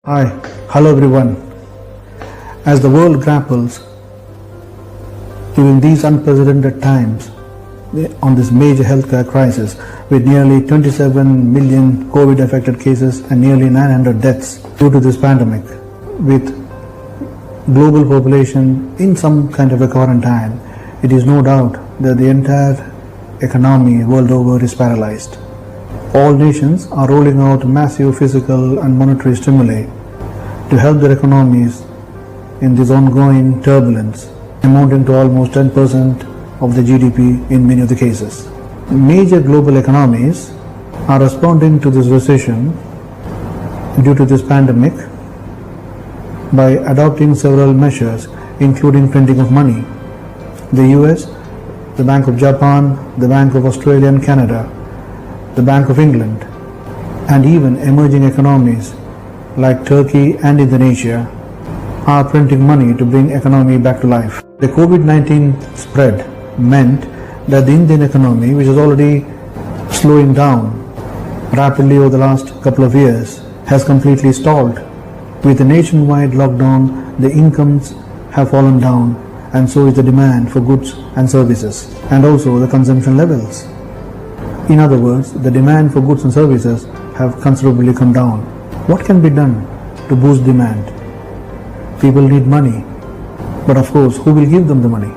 Hi, hello everyone. As the world grapples during these unprecedented times on this major healthcare crisis with nearly 27 million COVID affected cases and nearly 900 deaths due to this pandemic, with global population in some kind of a quarantine, it is no doubt that the entire economy world over is paralyzed. All nations are rolling out massive physical and monetary stimuli to help their economies in this ongoing turbulence, amounting to almost 10% of the GDP in many of the cases. Major global economies are responding to this recession due to this pandemic by adopting several measures, including printing of money. The US, the Bank of Japan, the Bank of Australia and Canada, the Bank of England, and even emerging economies like Turkey and Indonesia are printing money to bring economy back to life. The COVID-19 spread meant that the Indian economy, which is already slowing down rapidly over the last couple of years, has completely stalled. With the nationwide lockdown, the incomes have fallen down, and so is the demand for goods and services, and also the consumption levels. In other words, the demand for goods and services have considerably come down. What can be done to boost demand? People need money, but of course, who will give them the money?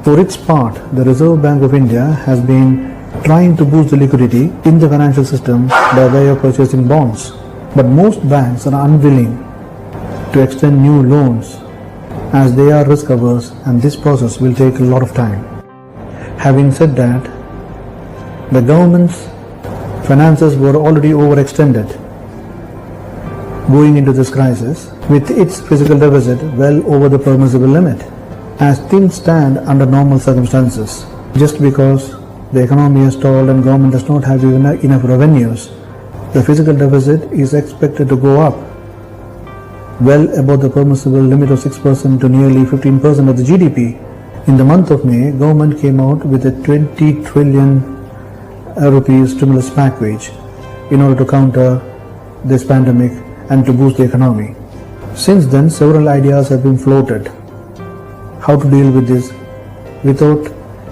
For its part, the Reserve Bank of India has been trying to boost the liquidity in the financial system by way of purchasing bonds. But most banks are unwilling to extend new loans as they are risk averse, and this process will take a lot of time. Having said that, the government's finances were already overextended going into this crisis, with its fiscal deficit well over the permissible limit. As things stand under normal circumstances, just because the economy has stalled and government does not have enough revenues, the fiscal deficit is expected to go up well above the permissible limit of 6% to nearly 15% of the GDP. In the month of May, government came out with a 20 trillion rupees stimulus package in order to counter this pandemic and to boost the economy. Since then, several ideas have been floated how to deal with this without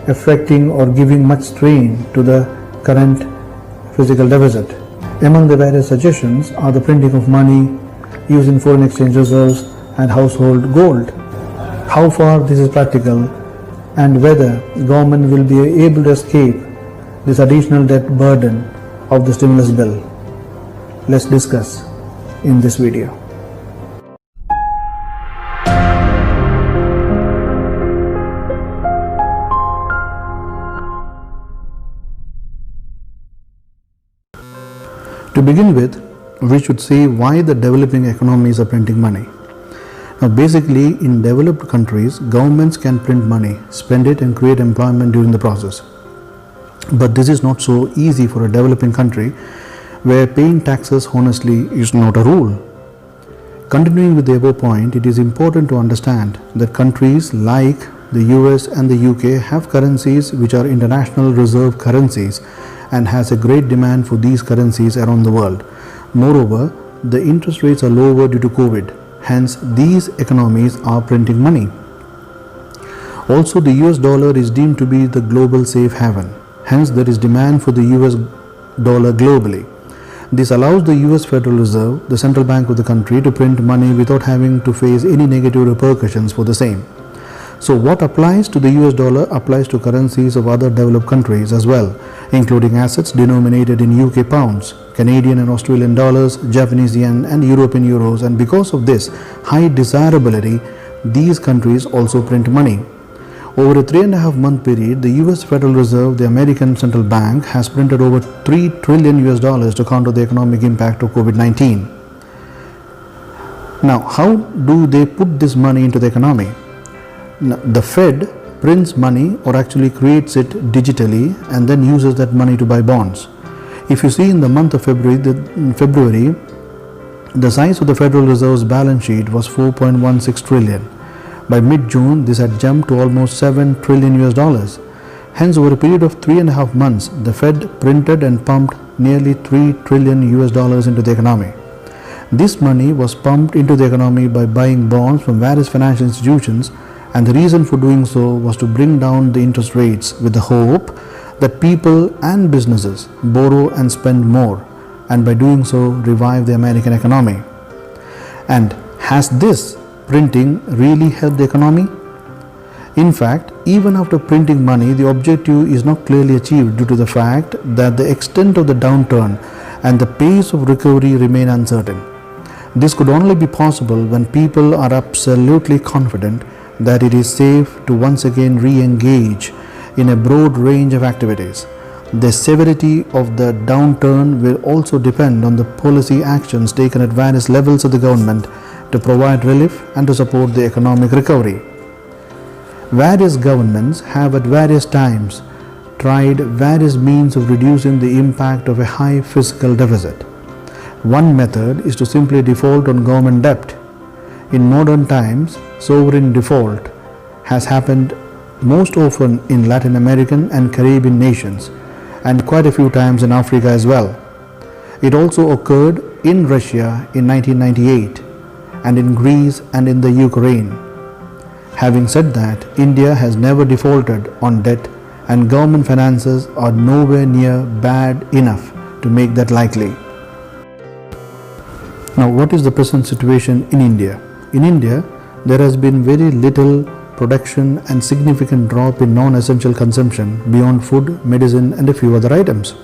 affecting or giving much strain to the current fiscal deficit. Among the various suggestions are the printing of money, using foreign exchange reserves and household gold. How far this is practical and whether government will be able to escape this additional debt burden of the stimulus bill, let's discuss in this video. To begin with, we should see why the developing economies are printing money. Now, basically, in developed countries, governments can print money, spend it and create employment during the process. But this is not so easy for a developing country where paying taxes honestly is not a rule. Continuing with the above point, it is important to understand that countries like the US and the UK have currencies which are international reserve currencies and has a great demand for these currencies around the world. Moreover, the interest rates are lower due to COVID. Hence, these economies are printing money. Also, the US dollar is deemed to be the global safe haven. Hence, there is demand for the US dollar globally. This allows the US Federal Reserve, the central bank of the country, to print money without having to face any negative repercussions for the same. So what applies to the US dollar applies to currencies of other developed countries as well, including assets denominated in UK pounds, Canadian and Australian dollars, Japanese yen and European euros, and because of this high desirability, these countries also print money. Over a 3.5-month period, the US Federal Reserve, the American Central Bank, has printed over $3 trillion to counter the economic impact of COVID-19. Now, how do they put this money into the economy? Now, the Fed prints money, or actually creates it digitally, and then uses that money to buy bonds. If you see in the month of February, the size of the Federal Reserve's balance sheet was 4.16 trillion. By mid-June, this had jumped to almost $7 trillion. Hence, over a period of 3.5 months, the Fed printed and pumped nearly $3 trillion into the economy. This money was pumped into the economy by buying bonds from various financial institutions, and the reason for doing so was to bring down the interest rates with the hope that people and businesses borrow and spend more, and by doing so revive the American economy. And has this printing really helped the economy? In fact, even after printing money, the objective is not clearly achieved due to the fact that the extent of the downturn and the pace of recovery remain uncertain. This could only be possible when people are absolutely confident that it is safe to once again re-engage in a broad range of activities. The severity of the downturn will also depend on the policy actions taken at various levels of the government to provide relief and to support the economic recovery. Various governments have at various times tried various means of reducing the impact of a high fiscal deficit. One method is to simply default on government debt. In modern times, sovereign default has happened most often in Latin American and Caribbean nations, and quite a few times in Africa as well. It also occurred in Russia in 1998 and in Greece and in the Ukraine. Having said that, India has never defaulted on debt, and government finances are nowhere near bad enough to make that likely. Now, what is the present situation in India? In India, there has been very little production and significant drop in non-essential consumption beyond food, medicine and a few other items.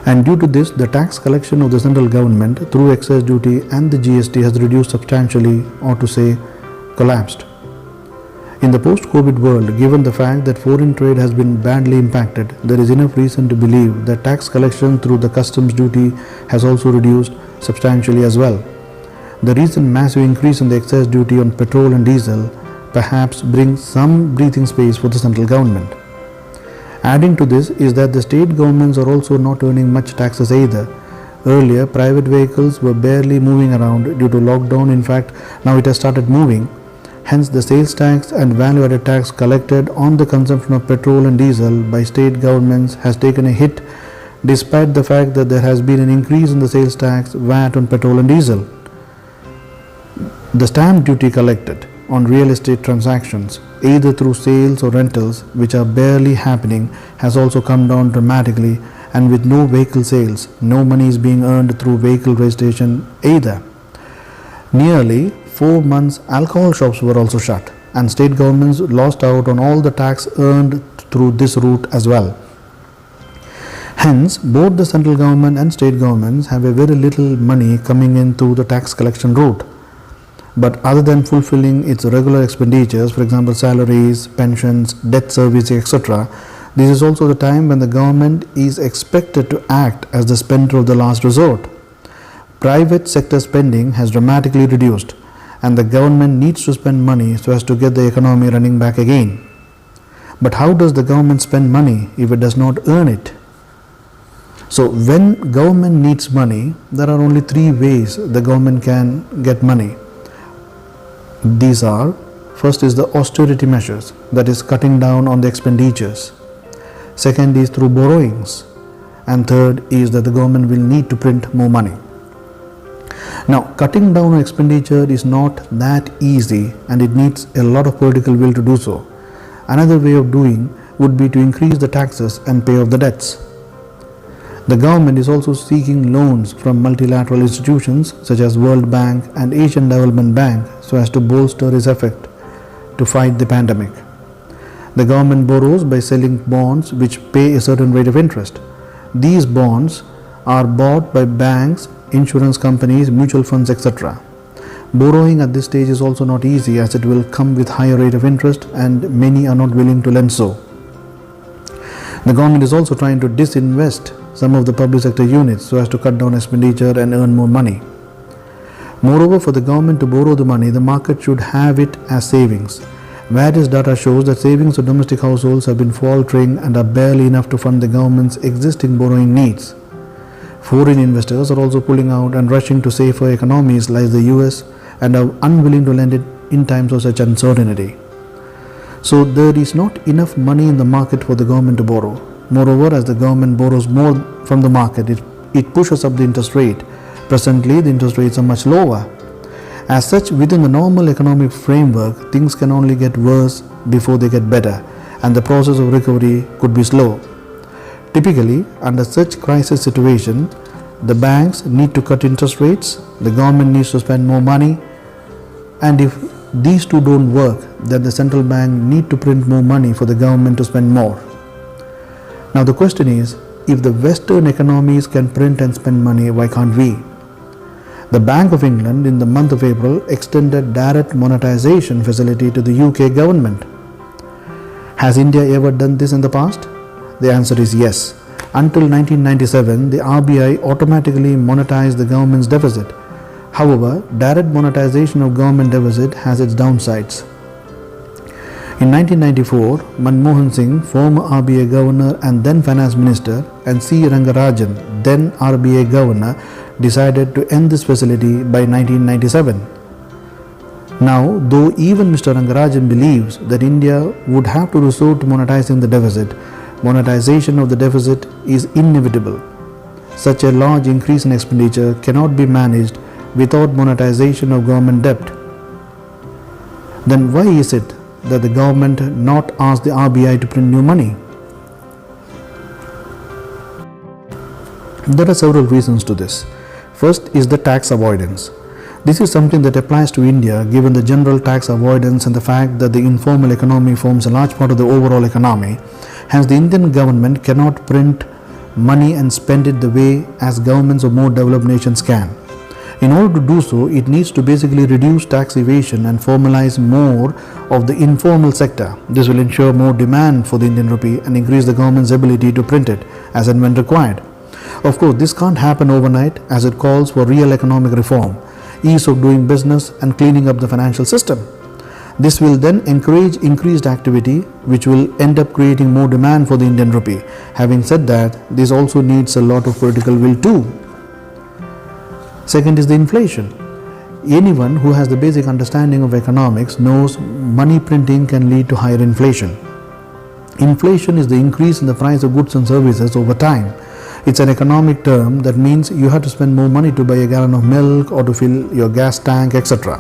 And due to this, the tax collection of the central government through excise duty and the GST has reduced substantially, or to say collapsed. In the post-COVID world, given the fact that foreign trade has been badly impacted, there is enough reason to believe that tax collection through the customs duty has also reduced substantially as well. The recent massive increase in the excise duty on petrol and diesel perhaps brings some breathing space for the central government. Adding to this is that the state governments are also not earning much taxes either. Earlier, private vehicles were barely moving around due to lockdown. In fact, now it has started moving. Hence, the sales tax and value-added tax collected on the consumption of petrol and diesel by state governments has taken a hit, despite the fact that there has been an increase in the sales tax, VAT on petrol and diesel. The stamp duty collected on real estate transactions, either through sales or rentals, which are barely happening, has also come down dramatically, and with no vehicle sales, no money is being earned through vehicle registration either. Nearly 4 months alcohol shops were also shut, and state governments lost out on all the tax earned through this route as well. Hence, both the central government and state governments have a very little money coming in through the tax collection route. But other than fulfilling its regular expenditures, for example salaries, pensions, debt service, etc., this is also the time when the government is expected to act as the spender of the last resort. Private sector spending has dramatically reduced, and the government needs to spend money so as to get the economy running back again. But how does the government spend money if it does not earn it? So when government needs money, there are only 3 ways the government can get money. These are, first is the austerity measures, that is cutting down on the expenditures. Second is through borrowings. And third is that the government will need to print more money. Now, cutting down on expenditure is not that easy, and it needs a lot of political will to do so. Another way of doing would be to increase the taxes and pay off the debts. The government is also seeking loans from multilateral institutions such as World Bank and Asian Development Bank so as to bolster its effort to fight the pandemic. The government borrows by selling bonds which pay a certain rate of interest. These bonds are bought by banks, insurance companies, mutual funds, etc. Borrowing at this stage is also not easy, as it will come with higher rate of interest, and many are not willing to lend so. The government is also trying to disinvest some of the public sector units so as to cut down expenditure and earn more money. Moreover, for the government to borrow the money, the market should have it as savings. Various data shows that savings of domestic households have been faltering and are barely enough to fund the government's existing borrowing needs. Foreign investors are also pulling out and rushing to safer economies like the US and are unwilling to lend it in times of such uncertainty. So there is not enough money in the market for the government to borrow. Moreover, as the government borrows more from the market, it pushes up the interest rate, Presently, the interest rates are much lower. As such, within the normal economic framework, things can only get worse before they get better, and the process of recovery could be slow. Typically, under such crisis situation, the banks need to cut interest rates, the government needs to spend more money, and if these two don't work, then the central bank need to print more money for the government to spend more. Now the question is, if the Western economies can print and spend money, why can't we? The Bank of England in the month of April extended direct monetization facility to the UK government. Has India ever done this in the past? The answer is yes. Until 1997, the RBI automatically monetized the government's deficit. However, direct monetization of government deficit has its downsides. In 1994, Manmohan Singh, former RBI governor and then finance minister, and C. Rangarajan, then RBI governor, decided to end this facility by 1997. Now, though even Mr. Rangarajan believes that India would have to resort to monetizing the deficit, monetization of the deficit is inevitable. Such a large increase in expenditure cannot be managed without monetization of government debt. Then why is it that the government not ask the RBI to print new money? There are several reasons to this. First is the tax avoidance. This is something that applies to India given the general tax avoidance and the fact that the informal economy forms a large part of the overall economy. Hence, the Indian government cannot print money and spend it the way as governments of more developed nations can. In order to do so, it needs to basically reduce tax evasion and formalize more of the informal sector. This will ensure more demand for the Indian rupee and increase the government's ability to print it as and when required. Of course, this can't happen overnight as it calls for real economic reform, ease of doing business and cleaning up the financial system. This will then encourage increased activity, which will end up creating more demand for the Indian rupee. Having said that, this also needs a lot of political will too. Second is the inflation. Anyone who has the basic understanding of economics knows money printing can lead to higher inflation. Inflation is the increase in the price of goods and services over time. It's an economic term that means you have to spend more money to buy a gallon of milk or to fill your gas tank, etc.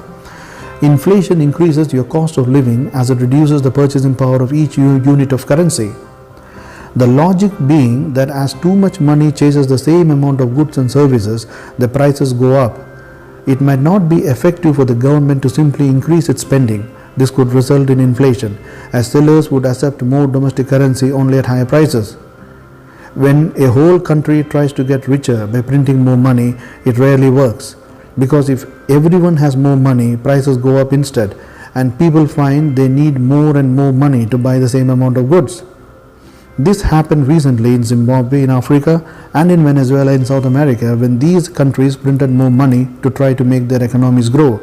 Inflation increases your cost of living as it reduces the purchasing power of each unit of currency. The logic being that as too much money chases the same amount of goods and services, the prices go up. It might not be effective for the government to simply increase its spending. This could result in inflation, as sellers would accept more domestic currency only at higher prices. When a whole country tries to get richer by printing more money, it rarely works. Because if everyone has more money, prices go up instead, and people find they need more and more money to buy the same amount of goods. This happened recently in Zimbabwe in Africa and in Venezuela in South America when these countries printed more money to try to make their economies grow.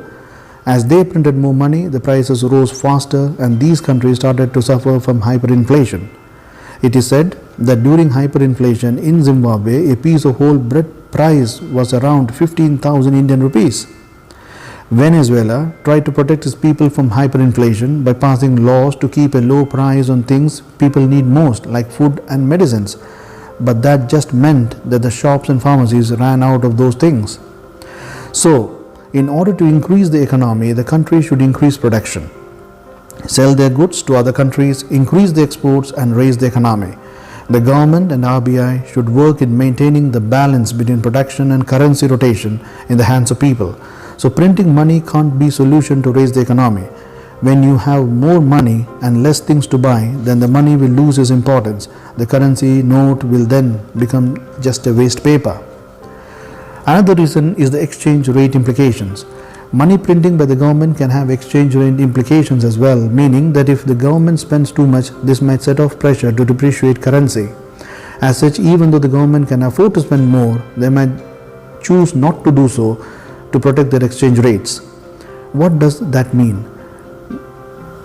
As they printed more money, the prices rose faster and these countries started to suffer from hyperinflation. It is said that during hyperinflation in Zimbabwe, a piece of whole bread price was around 15,000 Indian rupees. Venezuela tried to protect its people from hyperinflation by passing laws to keep a low price on things people need most, like food and medicines. But that just meant that the shops and pharmacies ran out of those things. So, in order to increase the economy, the country should increase production, sell their goods to other countries, increase the exports and raise the economy. The government and RBI should work in maintaining the balance between production and currency rotation in the hands of people. So printing money can't be a solution to raise the economy. When you have more money and less things to buy, then the money will lose its importance. The currency note will then become just a waste paper. Another reason is the exchange rate implications. Money printing by the government can have exchange rate implications as well, meaning that if the government spends too much, this might set off pressure to depreciate currency. As such, even though the government can afford to spend more, they might choose not to do so to protect their exchange rates. What does that mean?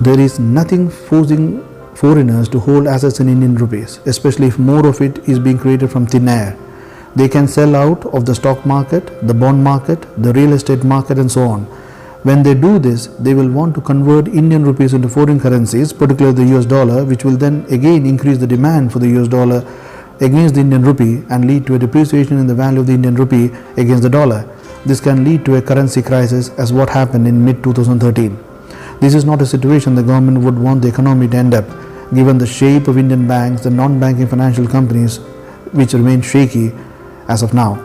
There is nothing forcing foreigners to hold assets in Indian rupees, especially if more of it is being created from thin air. They can sell out of the stock market, the bond market, the real estate market and so on. When they do this, they will want to convert Indian rupees into foreign currencies, particularly the US dollar, which will then again increase the demand for the US dollar against the Indian rupee and lead to a depreciation in the value of the Indian rupee against the dollar. This can lead to a currency crisis as what happened in mid-2013. This is not a situation the government would want the economy to end up, given the shape of Indian banks and non-banking financial companies which remain shaky as of now.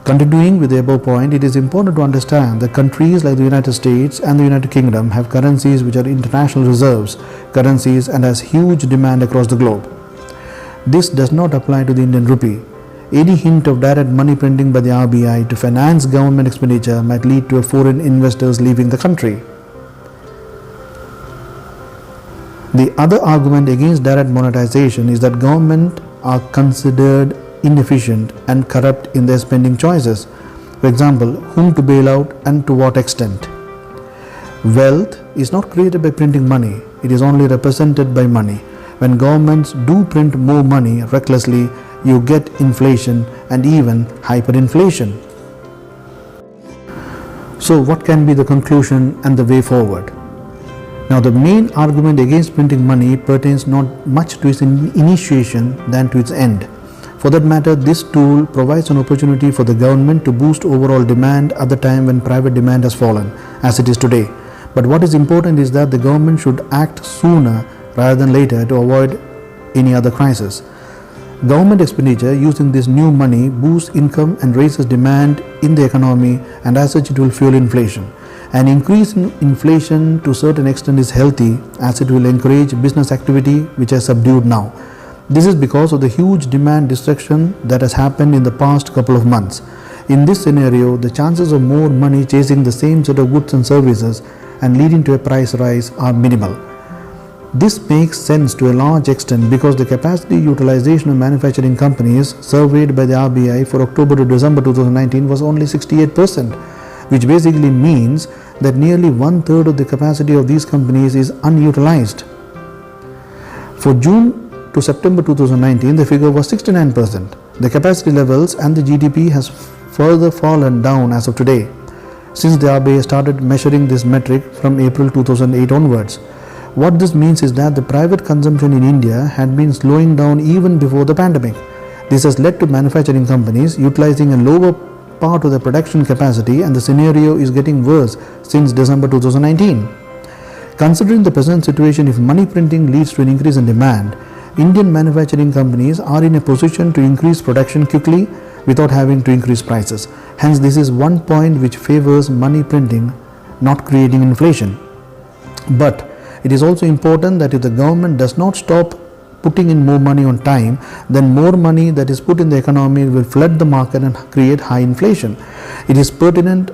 Continuing with the above point, it is important to understand that countries like the United States and the United Kingdom have currencies which are international reserves currencies and has huge demand across the globe. This does not apply to the Indian rupee. Any hint of direct money printing by the RBI to finance government expenditure might lead to foreign investors leaving the country. The other argument against direct monetization is that government are considered inefficient and corrupt in their spending choices. For example, whom to bail out and to what extent. Wealth is not created by printing money, it is only represented by money. When governments do print more money recklessly, you get inflation and even hyperinflation. So what can be the conclusion and the way forward? Now the main argument against printing money pertains not much to its initiation than to its end. For that matter, this tool provides an opportunity for the government to boost overall demand at the time when private demand has fallen, as it is today. But what is important is that the government should act sooner rather than later to avoid any other crisis. Government expenditure using this new money boosts income and raises demand in the economy, and as such it will fuel inflation. An increase in inflation to a certain extent is healthy, as it will encourage business activity which has subdued now. This is because of the huge demand destruction that has happened in the past couple of months. In this scenario, the chances of more money chasing the same set of goods and services and leading to a price rise are minimal. This makes sense to a large extent because the capacity utilization of manufacturing companies surveyed by the RBI for October to December 2019 was only 68%, which basically means that nearly 1/3 of the capacity of these companies is unutilized. For June to September 2019, the figure was 69%. The capacity levels and the GDP has further fallen down as of today, since the RBI started measuring this metric from April 2008 onwards. What this means is that the private consumption in India had been slowing down even before the pandemic. This has led to manufacturing companies utilizing a lower part of their production capacity, and the scenario is getting worse since December 2019. Considering the present situation, if money printing leads to an increase in demand, Indian manufacturing companies are in a position to increase production quickly without having to increase prices. Hence, this is one point which favors money printing, not creating inflation. But it is also important that if the government does not stop putting in more money on time, then more money that is put in the economy will flood the market and create high inflation. It is pertinent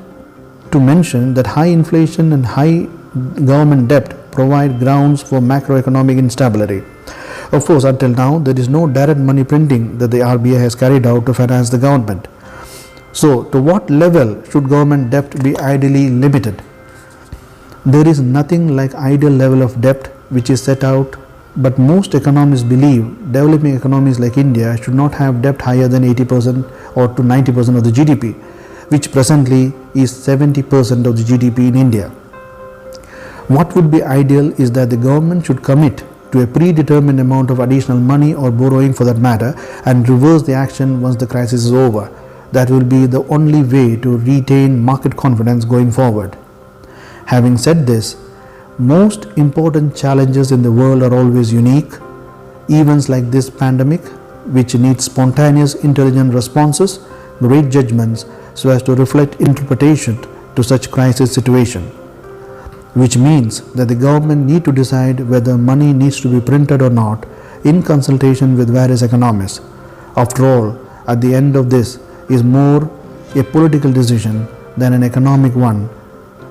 to mention that high inflation and high government debt provide grounds for macroeconomic instability. Of course, until now, there is no direct money printing that the RBI has carried out to finance the government. So, to what level should government debt be ideally limited? There is nothing like ideal level of debt which is set out, but most economists believe developing economies like India should not have debt higher than 80% or to 90% of the GDP, which presently is 70% of the GDP in India. What would be ideal is that the government should commit to a predetermined amount of additional money or borrowing for that matter and reverse the action once the crisis is over. That will be the only way to retain market confidence going forward. Having said this, most important challenges in the world are always unique. Events like this pandemic, which need spontaneous intelligent responses, great judgments so as to reflect interpretation to such crisis situation, which means that the government need to decide whether money needs to be printed or not in consultation with various economists. After all, at the end of this is more a political decision than an economic one,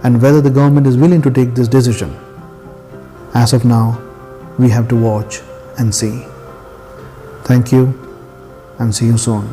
and whether the government is willing to take this decision. As of now, we have to watch and see. Thank you and see you soon.